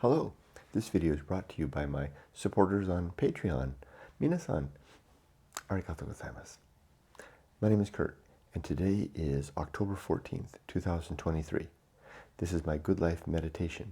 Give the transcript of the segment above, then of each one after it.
Hello, this video is brought to you by my supporters on Patreon. Minasan, arigatou gozaimasu. My name is Kurt, and today is October 14th, 2023. This is my Good Life meditation,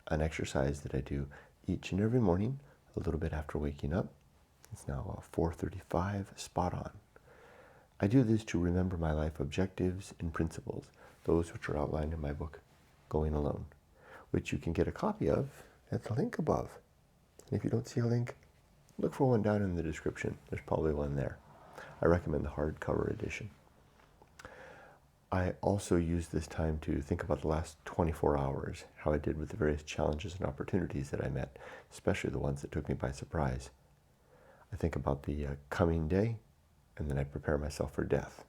an exercise that I do each and every morning, a little bit after waking up. It's now 4:35, spot on. I do this to remember my life objectives and principles, those which are outlined in my book, Going Alone, which you can get a copy of at the link above. And if you don't see a link, look for one down in the description. There's probably one there. I recommend the hardcover edition. I also use this time to think about the last 24 hours, how I did with the various challenges and opportunities that I met, especially the ones that took me by surprise. I think about the coming day, and then I prepare myself for death.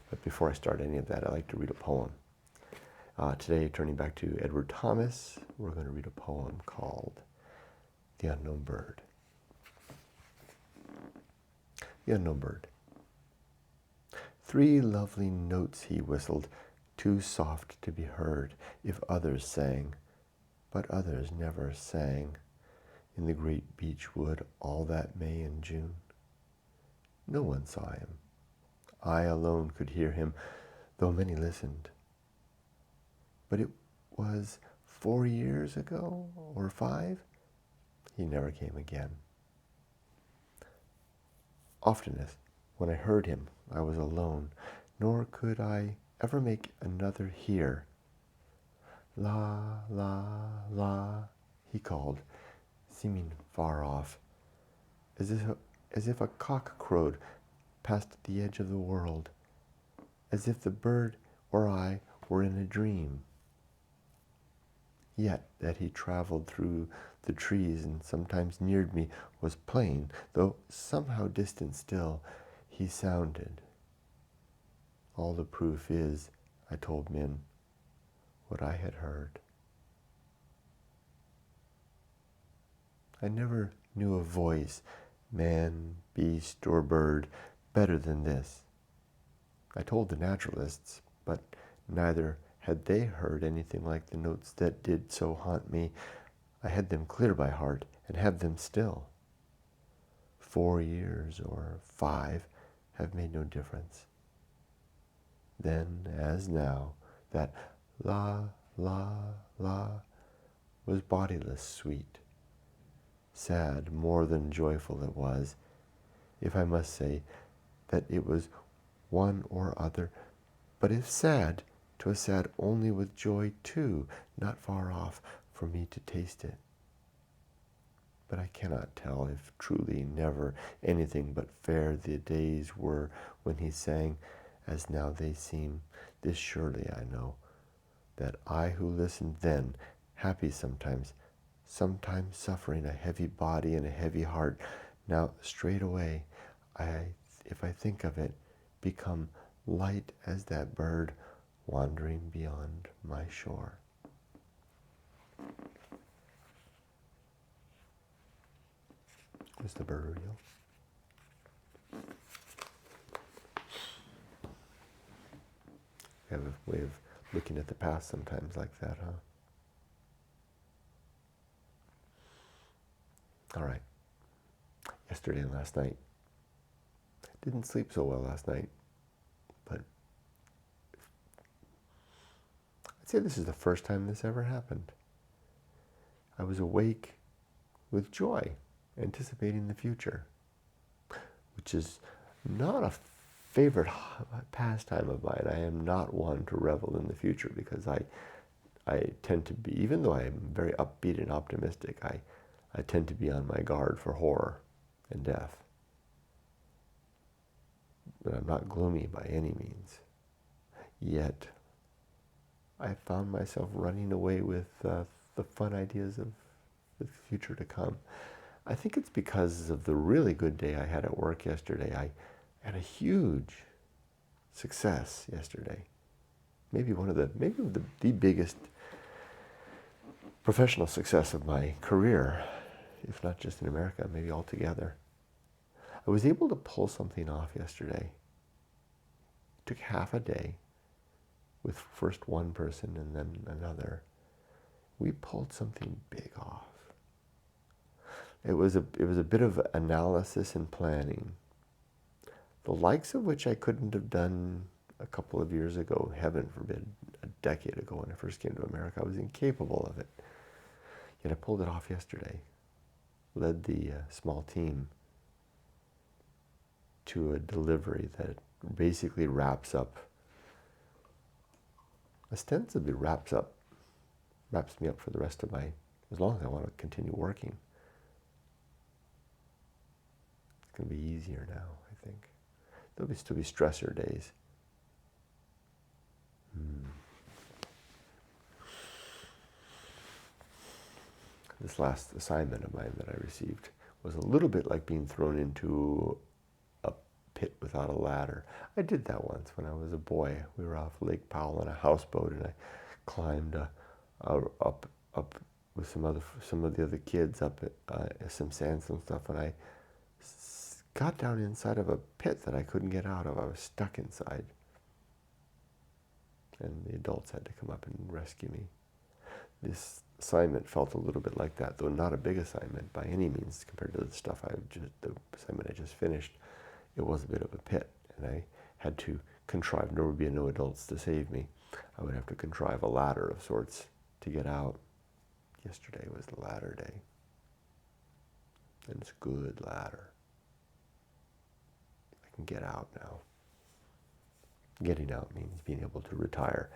But before I start any of that, I like to read a poem. Today, turning back to Edward Thomas, we're going to read a poem called The Unknown Bird. The Unknown Bird. 3 lovely notes he whistled, too soft to be heard if others sang, but others never sang in the great beech wood all that May and June. No one saw him. I alone could hear him, though many listened. But it was 4 years ago, or 5, he never came again. Oftenest, when I heard him, I was alone, nor could I ever make another hear. La, la, la, he called, seeming far off, as if a cock crowed past the edge of the world, as if the bird or I were in a dream. Yet that he traveled through the trees and sometimes neared me was plain, though somehow distant still, he sounded. All the proof is, I told men, what I had heard. I never knew a voice, man, beast, or bird, better than this. I told the naturalists, but neither had they heard anything like the notes that did so haunt me. I had them clear by heart, and have them still. 4 years or 5 have made no difference. Then, as now, that la, la, la was bodiless sweet. Sad more than joyful it was, if I must say that it was one or other, but if sad, 'twas sad only with joy too, not far off for me to taste it. But I cannot tell if truly never anything but fair the days were when he sang, as now they seem. This surely I know, that I who listened then, happy sometimes suffering a heavy body and a heavy heart, now straightway, if I think of it, become light as that bird wandering beyond my shore. Was the bird real? We have a way of looking at the past sometimes like that, huh? All right. Yesterday and last night. Didn't sleep so well last night, but I'd say this is the first time this ever happened. I was awake with joy, anticipating the future, which is not a favorite pastime of mine. I am not one to revel in the future because I tend to be, even though I am very upbeat and optimistic, I tend to be on my guard for horror and death. But I'm not gloomy by any means. Yet, I found myself running away with the fun ideas of the future to come. I think it's because of the really good day I had at work yesterday. I had a huge success yesterday. Maybe the biggest professional success of my career, if not just in America, maybe altogether. I was able to pull something off yesterday. It took half a day with first one person and then another. we pulled something big off. It was a bit of analysis and planning, the likes of which I couldn't have done a couple of years ago, heaven forbid, a decade ago when I first came to America. I was incapable of it. Yet I pulled it off yesterday. Led the small team to a delivery that basically ostensibly wraps me up for the rest of as long as I want to continue working. It's going to be easier now, I think. There'll still be stressor days. This last assignment of mine that I received was a little bit like being thrown into a pit without a ladder. I did that once when I was a boy. We were off Lake Powell on a houseboat, and I climbed up with some of the other kids up at some sandstone stuff, and I got down inside of a pit that I couldn't get out of. I was stuck inside, and the adults had to come up and rescue me. This assignment felt a little bit like that, though not a big assignment by any means compared to the assignment I just finished. It was a bit of a pit, and I had to contrive. There would be no adults to save me. I would have to contrive a ladder of sorts to get out. Yesterday was the ladder day, and it's a good ladder. I can get out now. Getting out means being able to retire,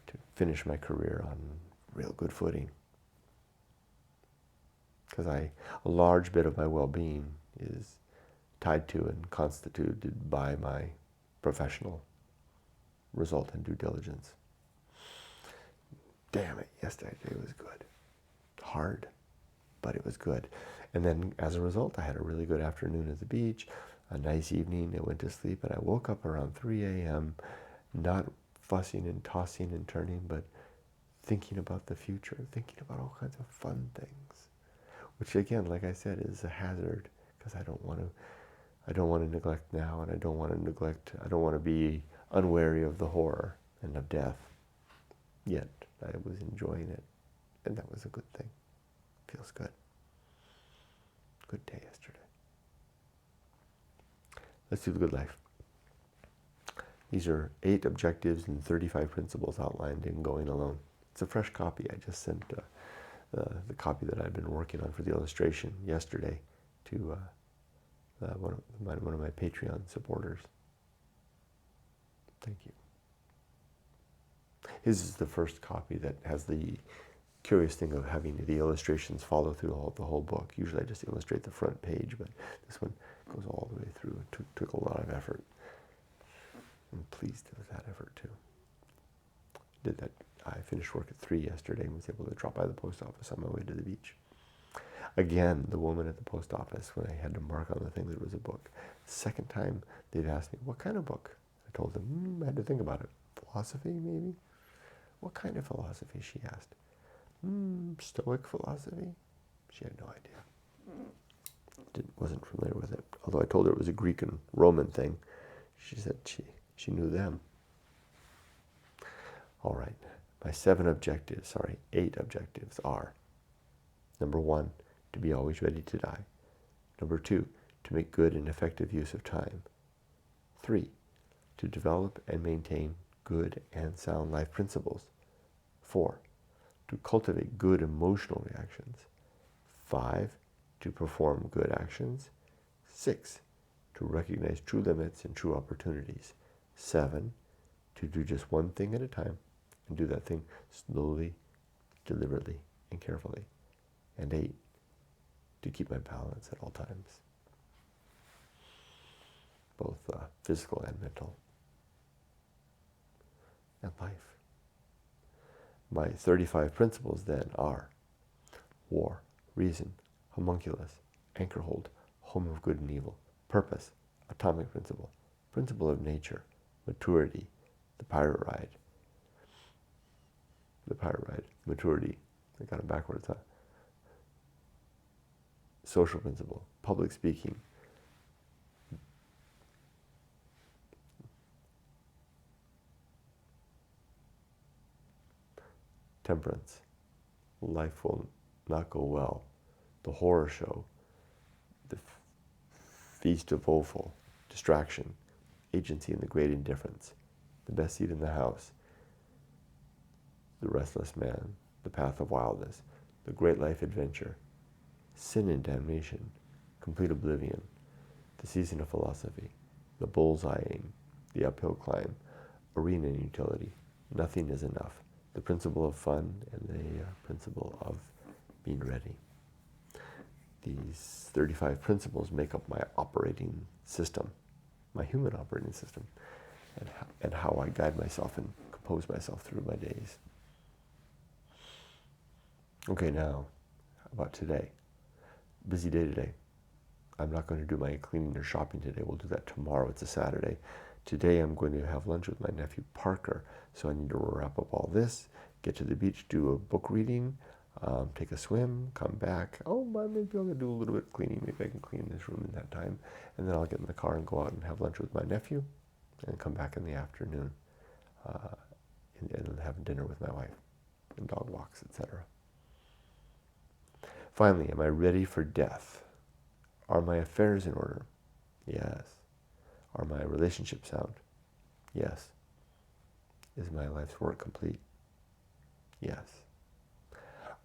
to finish my career on real good footing. Because a large bit of my well-being is tied to and constituted by my professional result and due diligence. Damn it, yesterday was good. Hard, but it was good. And then as a result, I had a really good afternoon at the beach, a nice evening. I went to sleep, and I woke up around 3 a.m., not fussing and tossing and turning, but thinking about the future, thinking about all kinds of fun things, which again, like I said, is a hazard, because I don't want to neglect now, and I don't want to be unwary of the horror and of death. Yet I was enjoying it, and that was a good thing. Feels good. Good day yesterday. Let's do the good life. These are 8 objectives and 35 principles outlined in Going Alone. It's a fresh copy. I just sent the copy that I've been working on for the illustration yesterday to one of my Patreon supporters. Thank you. His is the first copy that has the curious thing of having the illustrations follow through the whole book. Usually I just illustrate the front page, but this one goes all the way through. It took a lot of effort. I'm pleased with that effort too. Did that. I finished work at 3 yesterday and was able to drop by the post office on my way to the beach. Again, the woman at the post office, when I had to mark on the thing that it was a book. Second time they'd asked me, what kind of book? I told them, I had to think about it. Philosophy, maybe? What kind of philosophy, she asked. Stoic philosophy? She had no idea. Wasn't familiar with it. Although I told her it was a Greek and Roman thing. She said she knew them. All right. My 8 objectives are: number 1, to be always ready to die. Number 2, to make good and effective use of time. 3, to develop and maintain good and sound life principles. 4, to cultivate good emotional reactions. 5, to perform good actions. 6, to recognize true limits and true opportunities. 7, to do just one thing at a time, and do that thing slowly, deliberately, and carefully. And 8, to keep my balance at all times, both physical and mental, and life. My 35 principles then are: war, reason, homunculus, anchorhold, home of good and evil, purpose, atomic principle, principle of nature, maturity, the pirate ride, maturity, I got it backwards, huh? Social principle, public speaking, temperance, life will not go well. The horror show, the feast of woeful, distraction, agency and the great indifference, the best seat in the house, the restless man, the path of wildness, the great life adventure, sin and damnation, complete oblivion, the season of philosophy, the bull's-eyeing, the uphill climb, arena and utility, nothing is enough, the principle of fun and the principle of being ready. These 35 principles make up my operating system, my human operating system, and how I guide myself and compose myself through my days. Okay, now, how about today? Busy day today. I'm not going to do my cleaning or shopping today. We'll do that tomorrow. It's a Saturday. Today I'm going to have lunch with my nephew Parker. So I need to wrap up all this, get to the beach, do a book reading, take a swim, come back. Oh, maybe I'll do a little bit of cleaning. Maybe I can clean this room in that time. And then I'll get in the car and go out and have lunch with my nephew and come back in the afternoon and have dinner with my wife and dog walks, etc. Finally, am I ready for death? Are my affairs in order? Yes. Are my relationships sound? Yes. Is my life's work complete? Yes.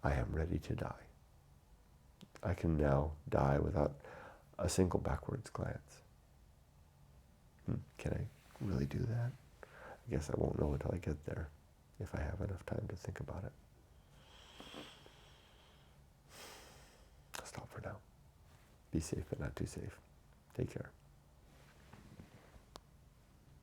I am ready to die. I can now die without a single backwards glance. Can I really do that? I guess I won't know until I get there, if I have enough time to think about it. I'll stop for now. Be safe, but not too safe. Take care.